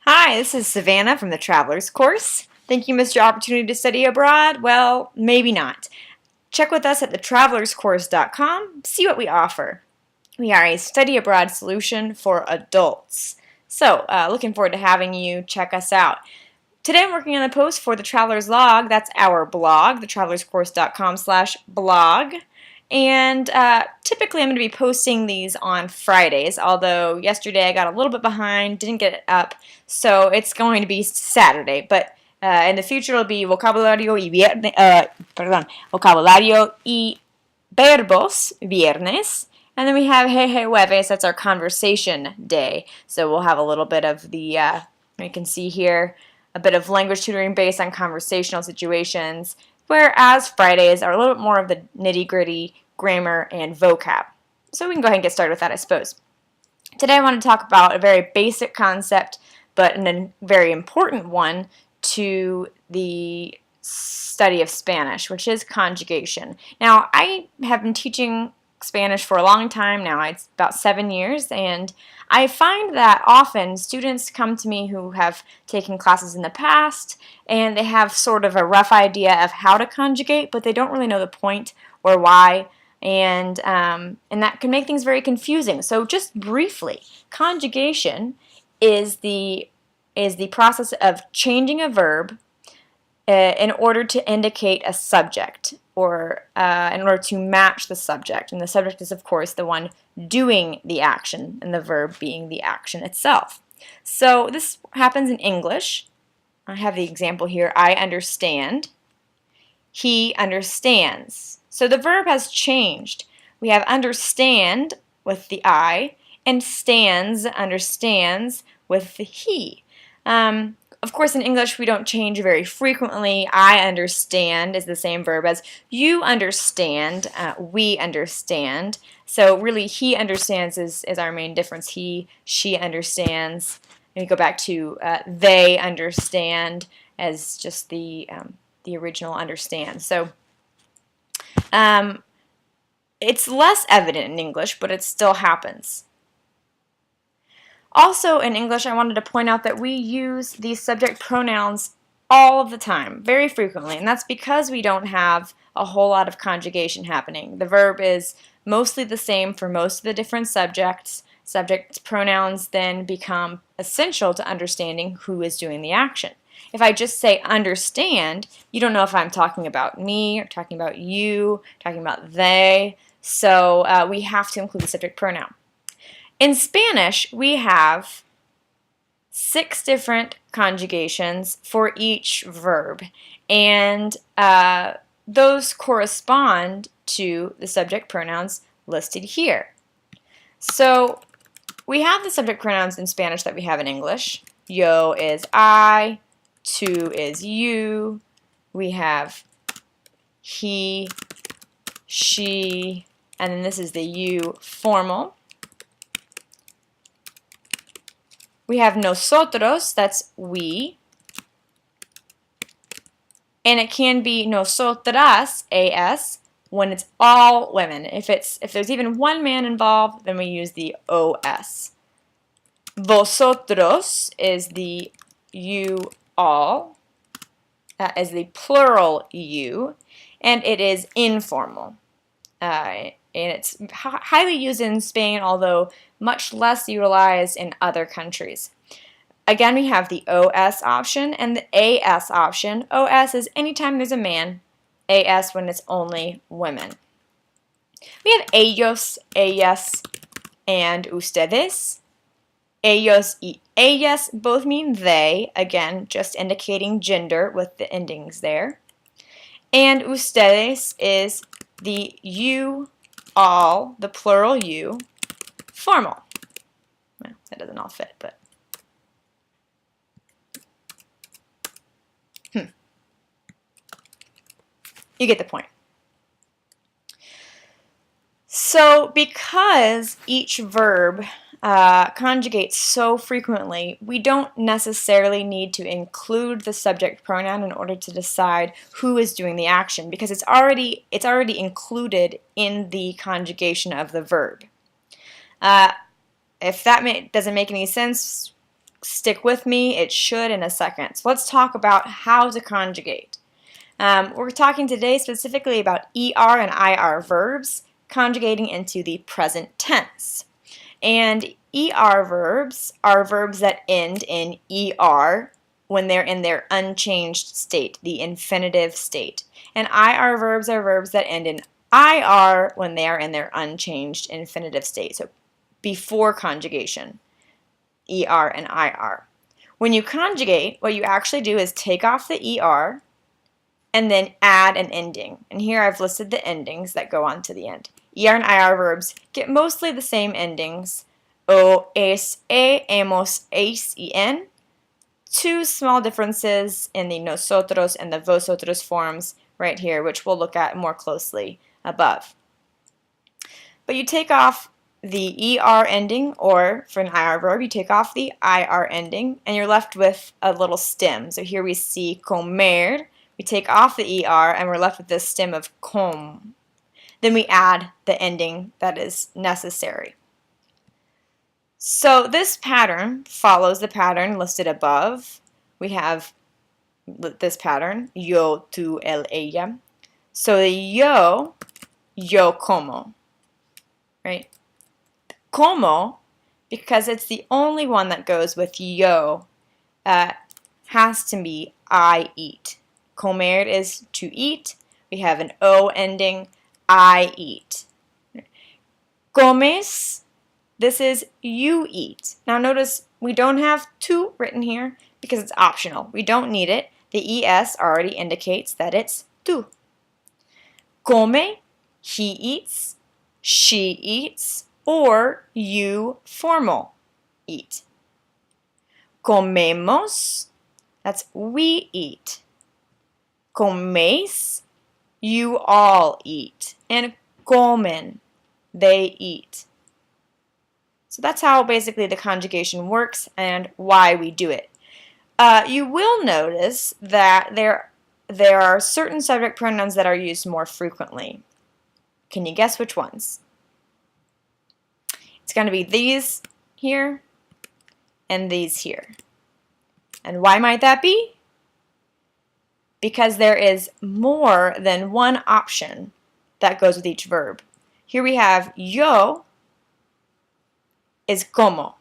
Hi, this is Savannah from the Travelers Course. Think you missed your opportunity to study abroad? Well, maybe not. Check with us at thetravelerscourse.com, see what we offer. We are a study abroad solution for adults. So, looking forward to having you check us out. Today I'm working on a post for the Traveler's Log. That's our blog, thetravelerscourse.com/blog. And typically I'm going to be posting these on Fridays, although yesterday I got a little bit behind, didn't get it up, so it's going to be Saturday. But in the future it'll be Vocabulario y Verbos Viernes. And then we have jueves, that's our conversation day. So we'll have a little bit of the, you can see here, a bit of language tutoring based on conversational situations, whereas Fridays are a little bit more of the nitty-gritty grammar and vocab. So we can go ahead and get started with that, I suppose. Today I want to talk about a very basic concept, but a very important one to the study of Spanish, which is conjugation. Now, I have been teaching Spanish for a long time now. It's about 7 years, and I find that often students come to me who have taken classes in the past and they have sort of a rough idea of how to conjugate, but they don't really know the point or why, and that can make things very confusing. So just briefly, conjugation is the process of changing a verb in order to indicate a subject, or in order to match the subject. And the subject is, of course, the one doing the action, and the verb being the action itself. So this happens in English. I have the example here. I understand. He understands. So the verb has changed. We have understand with the I, and stands, understands, with the he. Of course, in English, we don't change very frequently. I understand is the same verb as you understand, we understand. So really, he understands is our main difference. He, she understands. And we go back to they understand as just the original understand. So it's less evident in English, but it still happens. Also in English, I wanted to point out that we use these subject pronouns all of the time, very frequently, and that's because we don't have a whole lot of conjugation happening. The verb is mostly the same for most of the different subjects. Subject pronouns then become essential to understanding who is doing the action. If I just say understand, you don't know if I'm talking about me, or talking about you, talking about they, so we have to include the subject pronoun. In Spanish, we have 6 different conjugations for each verb, and those correspond to the subject pronouns listed here. So we have the subject pronouns in Spanish that we have in English. Yo is I, tú is you, we have he, she, and then this is the you formal. We have nosotros, that's we, and it can be nosotras, as, when it's all women. If there's even one man involved, then we use the os. Vosotros is the you all, as the plural you, and it is informal. And it's highly used in Spain, although much less utilized in other countries. Again, we have the OS option and the AS option. OS is anytime there's a man, AS when it's only women. We have ellos, ellas, and ustedes. Ellos y ellas both mean they, again, just indicating gender with the endings there. And ustedes is the you, all, the plural you, formal. Well, that doesn't all fit, but you get the point. So because each verb conjugates so frequently, we don't necessarily need to include the subject pronoun in order to decide who is doing the action, because it's already included in the conjugation of the verb. If that doesn't make any sense, stick with me. It should in a second. So let's talk about how to conjugate. We're talking today specifically about ER and IR verbs conjugating into the present tense. And ER verbs are verbs that end in ER when they're in their unchanged state, the infinitive state. And IR verbs are verbs that end in IR when they are in their unchanged infinitive state, so before conjugation, ER and IR. When you conjugate, what you actually do is take off the ER and then add an ending. And here I've listed the endings that go on to the end. ER and IR verbs get mostly the same endings, o, es, e, hemos, eis, en. Two small differences in the nosotros and the vosotros forms right here, which we'll look at more closely above. But you take off the ER ending, or for an IR verb, you take off the IR ending, and you're left with a little stem. So here we see comer. We take off the ER, and we're left with this stem of com. Then we add the ending that is necessary. So this pattern follows the pattern listed above. We have this pattern, yo, tú, él, ella. So the yo como, right? Como, because it's the only one that goes with yo, has to be I eat. Comer is to eat. We have an O ending, I eat. Comes, this is you eat. Now notice we don't have to written here because it's optional. We don't need it. The ES already indicates that it's tú. Come, he eats, she eats, or you formal eat. Comemos, that's we eat. Coméis, you all eat. And comen, they eat. So that's how basically the conjugation works and why we do it. You will notice that there are certain subject pronouns that are used more frequently. Can you guess which ones? It's going to be these here and these here. And why might that be? Because there is more than one option that goes with each verb. Here we have yo is como,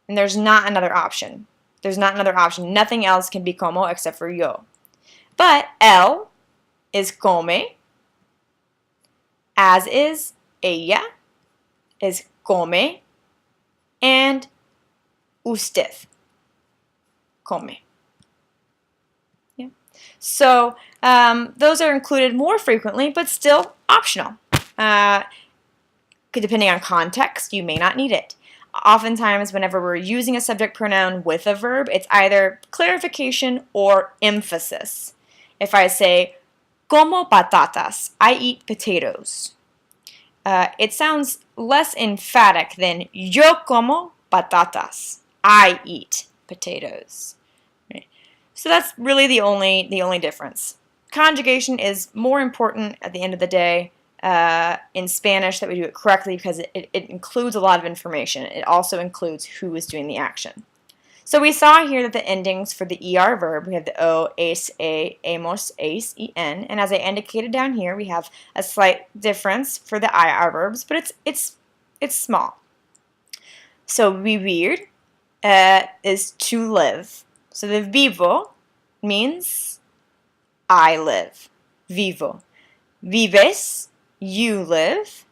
and there's not another option. There's not another option. Nothing else can be como except for yo. But él is come, as is ella is come, and usted come. Yeah. So those are included more frequently, but still optional. Depending on context, you may not need it. Oftentimes, whenever we're using a subject pronoun with a verb, it's either clarification or emphasis. If I say, como patatas, I eat potatoes, it sounds less emphatic than yo como patatas, I eat potatoes. Right? So that's really the only difference. Conjugation is more important at the end of the day in Spanish that we do it correctly because it includes a lot of information. It also includes who is doing the action. So we saw here that the endings for the ER verb, we have the O, es, e, hemos, eis, en, and as I indicated down here, we have a slight difference for the IR verbs, but it's small. So vivir is to live. So the vivo means I live. Vivo. Vives, you live.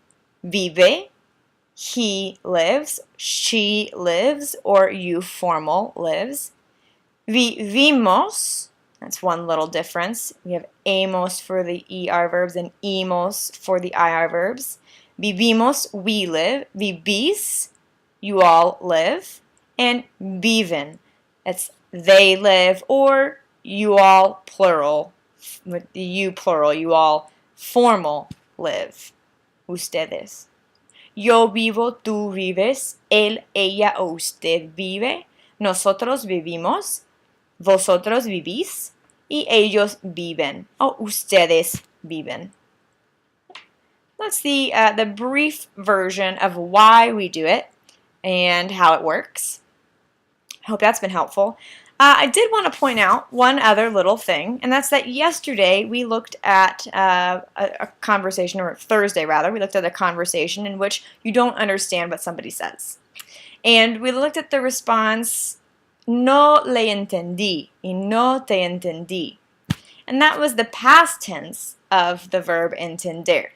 Vive, he lives, she lives, or you formal lives. Vivimos, that's one little difference. We have hemos for the ER verbs and imos for the IR verbs. Vivimos, we live. Vivís, you all live. And viven, it's they live, or you all plural, with the you plural, you all formal live. Ustedes. Yo vivo, tú vives, él, ella o usted vive, nosotros vivimos, vosotros vivís, y ellos viven, o ustedes viven. That's the brief version of why we do it and how it works. I hope that's been helpful. I did want to point out one other little thing, and that's that yesterday we looked at a conversation, or Thursday rather, we looked at a conversation in which you don't understand what somebody says. And we looked at the response, no le entendí, y no te entendí. And that was the past tense of the verb entender.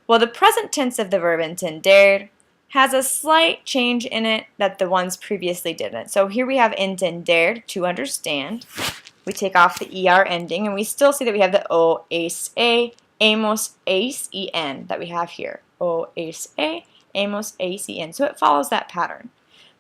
Well, the present tense of the verb entender has a slight change in it that the ones previously didn't. So here we have entender, to understand. We take off the ER ending, and we still see that we have the O, es, e, hemos, es, en that we have here. O, es, e, hemos, es, en. So it follows that pattern.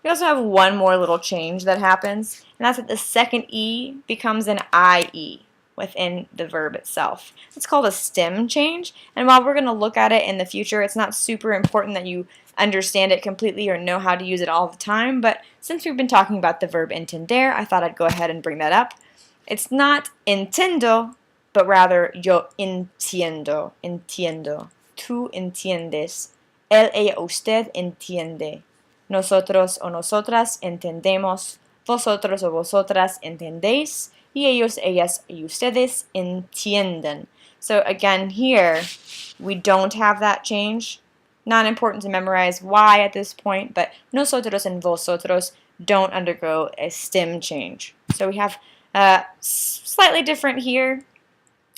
We also have one more little change that happens, and that's that the second E becomes an IE within the verb itself. It's called a stem change, and while we're going to look at it in the future, it's not super important that you understand it completely or know how to use it all the time, but since we've been talking about the verb entender, I thought I'd go ahead and bring that up. It's not entiendo, but rather yo entiendo, entiendo. Tú entiendes. Él, ella, usted entiende. Nosotros o nosotras entendemos. Vosotros o vosotras entendéis. Y ellos, ellas, y ustedes entienden. So again here, we don't have that change. Not important to memorize why at this point, but nosotros and vosotros don't undergo a stem change. So we have slightly different here.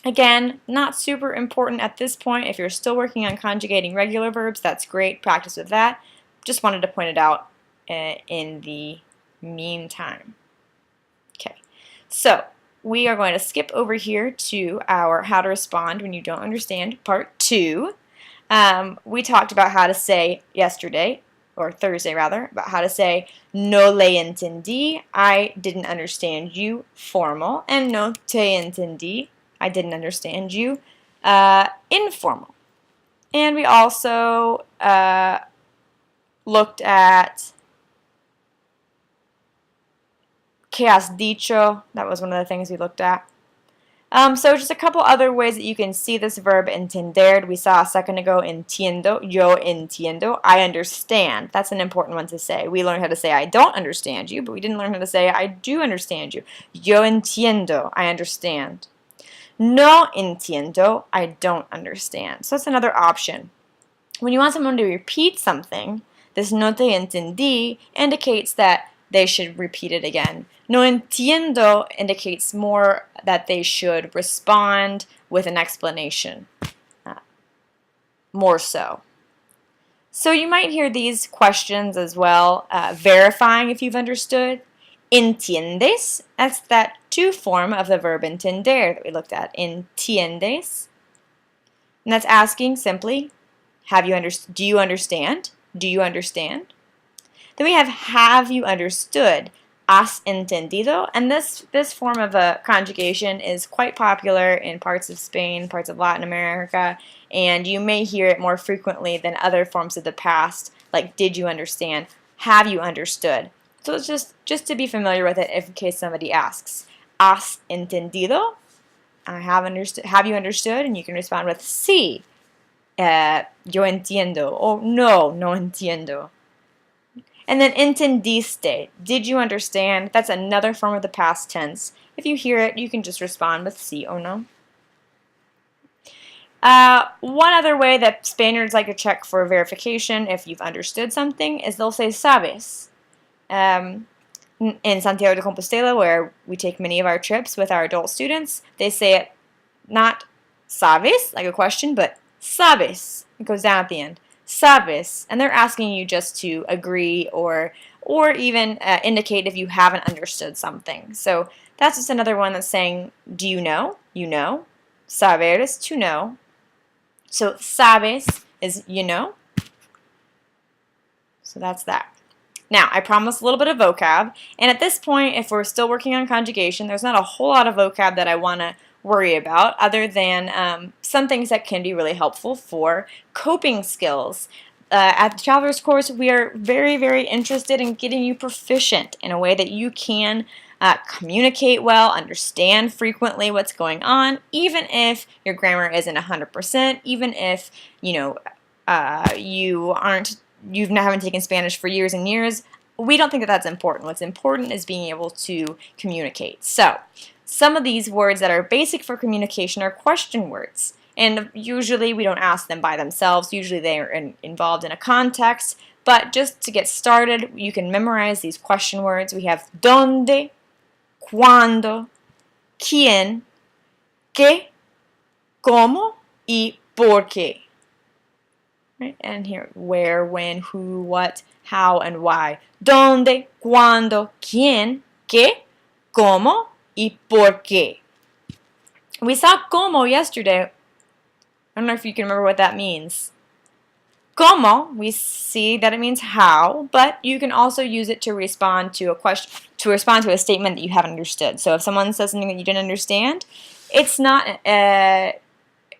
Again, not super important at this point. If you're still working on conjugating regular verbs, that's great. Practice with that. Just wanted to point it out in the meantime. Okay, so we are going to skip over here to our how to respond when you don't understand part 2. We talked about how to say yesterday, or Thursday rather, about how to say no le entendí, I didn't understand you, formal, and no te entendí, I didn't understand you, informal. And we also looked at ¿qué has dicho? That was one of the things we looked at. So just a couple other ways that you can see this verb entender. We saw a second ago entiendo, yo entiendo, I understand. That's an important one to say. We learned how to say I don't understand you, but we didn't learn how to say I do understand you. Yo entiendo, I understand. No entiendo, I don't understand. So that's another option. When you want someone to repeat something, this no te entendí indicates that they should repeat it again. No entiendo indicates more that they should respond with an explanation, more so. So you might hear these questions as well, verifying if you've understood. ¿Entiendes? That's that to form of the verb entender that we looked at. ¿Entiendes? And that's asking simply, do you understand? Do you understand? Then we have you understood? Has entendido? And this form of a conjugation is quite popular in parts of Spain, parts of Latin America, and you may hear it more frequently than other forms of the past, like did you understand? Have you understood? So it's just to be familiar with it in case somebody asks. ¿Has entendido? I have understood. Have you understood? And you can respond with sí. Yo entiendo. Or no, no entiendo. And then entendiste, did you understand? That's another form of the past tense. If you hear it, you can just respond with sí or no. One other way that Spaniards like to check for verification if you've understood something is they'll say sabes. In Santiago de Compostela, where we take many of our trips with our adult students, they say it not sabes, like a question, but sabes. It goes down at the end. Sabes, and they're asking you just to agree or even indicate if you haven't understood something. So that's just another one that's saying, do you know? You know. Saber is to know. So sabes is you know. So that's that. Now, I promised a little bit of vocab, and at this point, if we're still working on conjugation, there's not a whole lot of vocab that I want to worry about other than some things that can be really helpful for coping skills. At the Travelers course, we are very, very interested in getting you proficient in a way that you can communicate well, understand frequently what's going on, even if your grammar isn't 100%, even if you haven't taken Spanish for years and years. we don't think that that's important. What's important is being able to communicate. So some of these words that are basic for communication are question words. And usually we don't ask them by themselves. Usually they are involved in a context. But just to get started, you can memorize these question words. We have donde, cuándo, quién, qué, cómo, y por qué. Right? And here, where, when, who, what, how, and why. Donde, cuándo, quién, qué, cómo, y por qué. We saw cómo yesterday. I don't know if you can remember what that means. Cómo, we see that it means how, but you can also use it to respond to a question, to respond to a statement that you haven't understood. So if someone says something that you didn't understand, it's not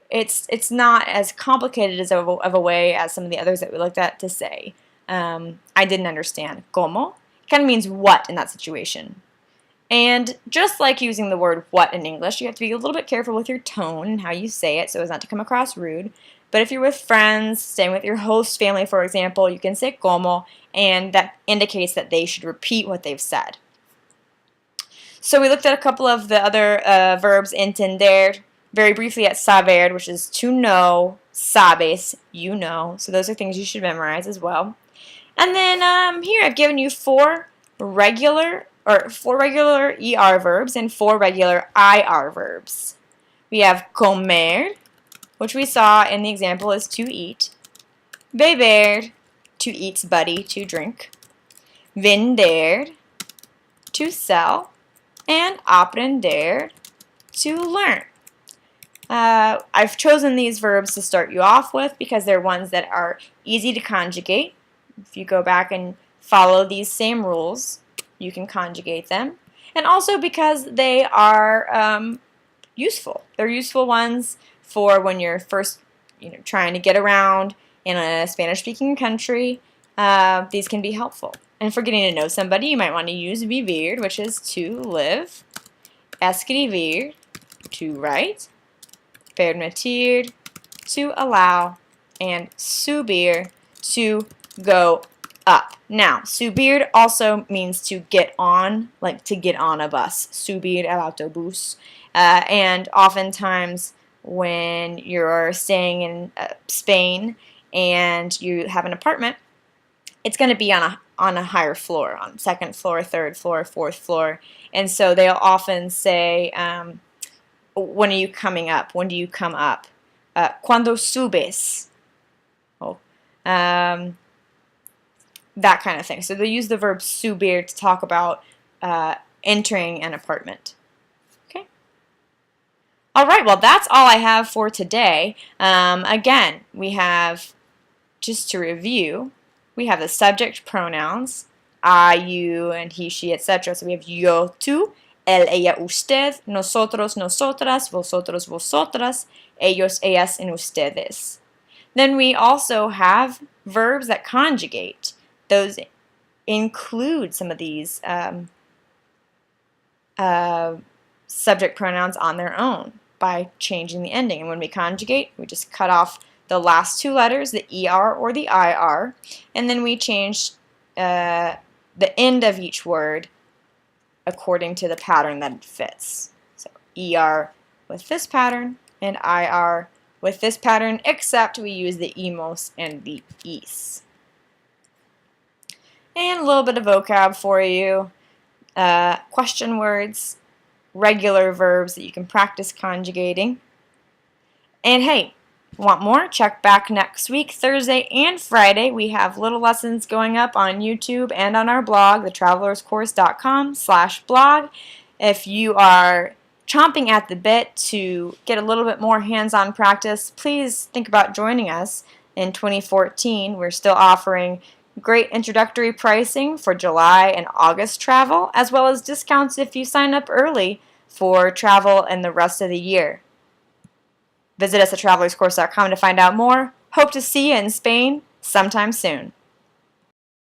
it's not as complicated as of a way as some of the others that we looked at to say. I didn't understand. Cómo kind of means what in that situation. And just like using the word what in English, you have to be a little bit careful with your tone and how you say it so as not to come across rude. But if you're with friends, staying with your host family, for example, you can say cómo, and that indicates that they should repeat what they've said. So we looked at a couple of the other verbs, entender, very briefly at saber, which is to know, sabes, you know. So those are things you should memorize as well. And then here I've given you four regular ER verbs and 4 regular IR verbs. We have comer, which we saw in the example is to eat. Beber, to eat's buddy, to drink. Vender, to sell. And aprender, to learn. I've chosen these verbs to start you off with because they're ones that are easy to conjugate. If you go back and follow these same rules, you can conjugate them. And also because they are useful. They're useful ones for when you're first trying to get around in a Spanish-speaking country. These can be helpful. And for getting to know somebody, you might want to use vivir, which is to live, escribir, to write, permitir, to allow, and subir, to go up. Now, subir also means to get on, like to get on a bus. Subir al autobús. And oftentimes when you're staying in Spain and you have an apartment, it's going to be on a higher floor, on second floor, third floor, fourth floor. And so they'll often say, when are you coming up? When do you come up? Cuando subes? Oh. That kind of thing. So they use the verb subir to talk about entering an apartment. Okay. All right, well, that's all I have for today. Again, we have, just to review, we have the subject pronouns, I, you, and he, she, etc. So we have yo, tú, él, ella, usted, nosotros, nosotras, vosotros, vosotras, ellos, ellas, and ustedes. Then we also have verbs that conjugate. Those include some of these subject pronouns on their own by changing the ending. And when we conjugate, we just cut off the last 2 letters, the ER or the IR, and then we change the end of each word according to the pattern that it fits. So ER with this pattern and IR with this pattern, except we use the emos and the is. And a little bit of vocab for you, question words, regular verbs that you can practice conjugating. And hey, want more? Check back next week, Thursday and Friday. We have little lessons going up on YouTube and on our blog, thetravelerscourse.com/blog. If you are chomping at the bit to get a little bit more hands-on practice, please think about joining us in 2014. We're still offering great introductory pricing for July and August travel, as well as discounts if you sign up early for travel and the rest of the year. Visit us at travelerscourse.com to find out more. Hope to see you in Spain sometime soon.